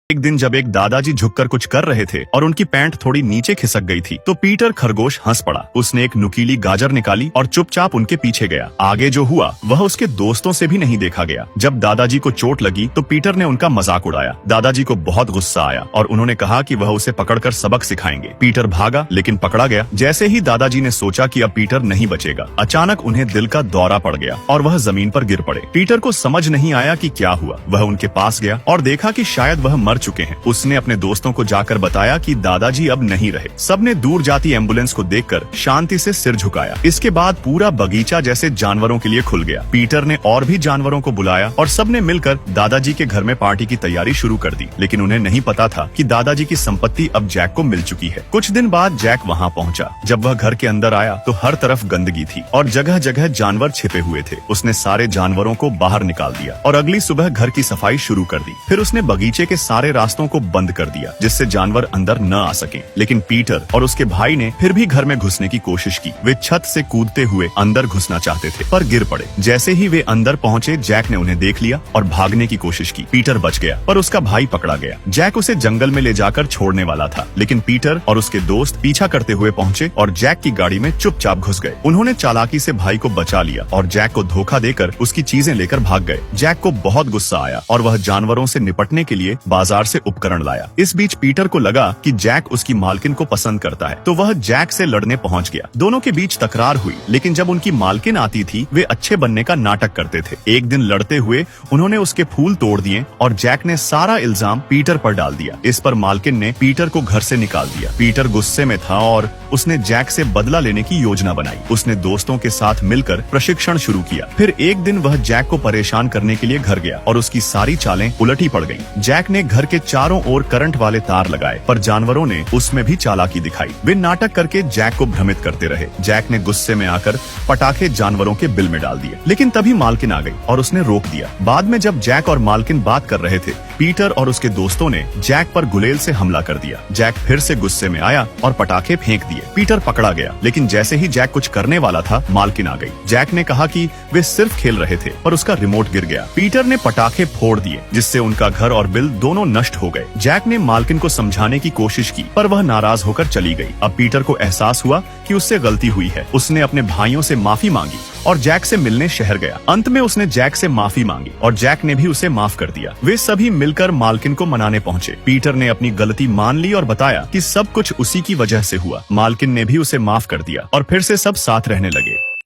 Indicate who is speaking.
Speaker 1: एक दिन जब एक दादाजी झुककर कुछ कर रहे थे और उनकी पैंट थोड़ी नीचे खिसक गई थी तो पीटर खरगोश हंस पड़ा। उसने एक नुकीली गाजर निकाली और चुपचाप उनके पीछे गया। आगे जो हुआ वह उसके दोस्तों से भी नहीं देखा गया। जब दादाजी को चोट लगी तो पीटर ने उनका मजाक उड़ाया। दादाजी को बहुत गुस्सा आया और उन्होंने कहा कि वह उसे पकड़कर सबक सिखाएंगे। पीटर भागा लेकिन पकड़ा गया। जैसे ही दादाजी ने सोचा कि अब पीटर नहीं बचेगा, अचानक उन्हें दिल का दौरा पड़ गया और वह जमीन पर गिर पड़े। पीटर को समझ नहीं आया कि क्या हुआ। वह उनके पास गया और देखा कि शायद वह मर चुके हैं। उसने अपने दोस्तों को जाकर बताया कि दादाजी अब नहीं रहे। सबने दूर जाती एम्बुलेंस को देखकर शांति से सिर झुकाया। इसके बाद पूरा बगीचा जैसे जानवरों के लिए खुल गया। पीटर ने और भी जानवरों को बुलाया और सबने मिलकर दादाजी के घर में पार्टी की तैयारी शुरू कर दी। लेकिन उन्हें नहीं पता था कि दादाजी की संपत्ति अब जैक को मिल चुकी है। कुछ दिन बाद जैक वहाँ पहुँचा। जब वह घर के अंदर आया तो हर तरफ गंदगी थी और जगह जगह जानवर छिपे हुए थे। उसने सारे जानवरों को बाहर निकाल दिया और अगली सुबह घर की सफाई शुरू कर दी। फिर उसने बगीचे के सारे रास्तों को बंद कर दिया जिससे जानवर अंदर न आ सकें। लेकिन पीटर और उसके भाई ने फिर भी घर में घुसने की कोशिश की। वे छत से कूदते हुए अंदर घुसना चाहते थे पर गिर पड़े। जैसे ही वे अंदर पहुंचे जैक ने उन्हें देख लिया और भागने की कोशिश की। पीटर बच गया पर उसका भाई पकड़ा गया। जैक उसे जंगल में ले जाकर छोड़ने वाला था, लेकिन पीटर और उसके दोस्त पीछा करते हुए पहुंचे और जैक की गाड़ी में चुपचाप घुस गए। उन्होंने चालाकी से भाई को बचा लिया और जैक को धोखा देकर उसकी चीजें लेकर भाग गए। जैक को बहुत गुस्सा आया और वह जानवरों से निपटने के लिए बाजार से उपकरण लाया। इस बीच पीटर को लगा कि जैक उसकी मालकिन को पसंद करता है तो वह जैक से लड़ने पहुंच गया। दोनों के बीच तकरार हुई, लेकिन जब उनकी मालकिन आती थी वे अच्छे बनने का नाटक करते थे। एक दिन लड़ते हुए उन्होंने उसके फूल तोड़ दिए और जैक ने सारा इल्जाम पीटर पर डाल दिया। इस पर मालकिन ने पीटर को घर से निकाल दिया। पीटर गुस्से में था और उसने जैक से बदला लेने की योजना बनाई। उसने दोस्तों के साथ मिलकर प्रशिक्षण शुरू किया। फिर एक दिन वह जैक को परेशान करने के लिए घर गया और उसकी सारी चालें उलटी पड़ गईं। जैक ने घर के चारों ओर करंट वाले तार लगाए पर जानवरों ने उसमें भी चालाकी दिखाई। वे नाटक करके जैक को भ्रमित करते रहे। जैक ने गुस्से में आकर पटाखे जानवरों के बिल में डाल दिए, लेकिन तभी मालकिन आ गई और उसने रोक दिया। बाद में जब जैक और मालकिन बात कर रहे थे, पीटर और उसके दोस्तों ने जैक पर गुलेल से हमला कर दिया। जैक फिर से गुस्से में आया और पटाखे फेंक दिए। पीटर पकड़ा गया, लेकिन जैसे ही जैक कुछ करने वाला था मालकिन आ गई। जैक ने कहा कि वे सिर्फ खेल रहे थे पर उसका रिमोट गिर गया। पीटर ने पटाखे फोड़ दिए जिससे उनका घर और बिल दोनों नष्ट हो गए। जैक ने मालकिन को समझाने की कोशिश की पर वह नाराज होकर चली गई। अब पीटर को एहसास हुआ कि उससे गलती हुई है। उसने अपने भाइयों से माफी मांगी और जैक से मिलने शहर गया। अंत में उसने जैक से माफी मांगी और जैक ने भी उसे माफ कर दिया। वे सभी मिलकर मालकिन को मनाने पहुंचे। पीटर ने अपनी गलती मान ली और बताया कि सब कुछ उसी की वजह से हुआ। मालकिन ने भी उसे माफ कर दिया और फिर से सब साथ रहने लगे।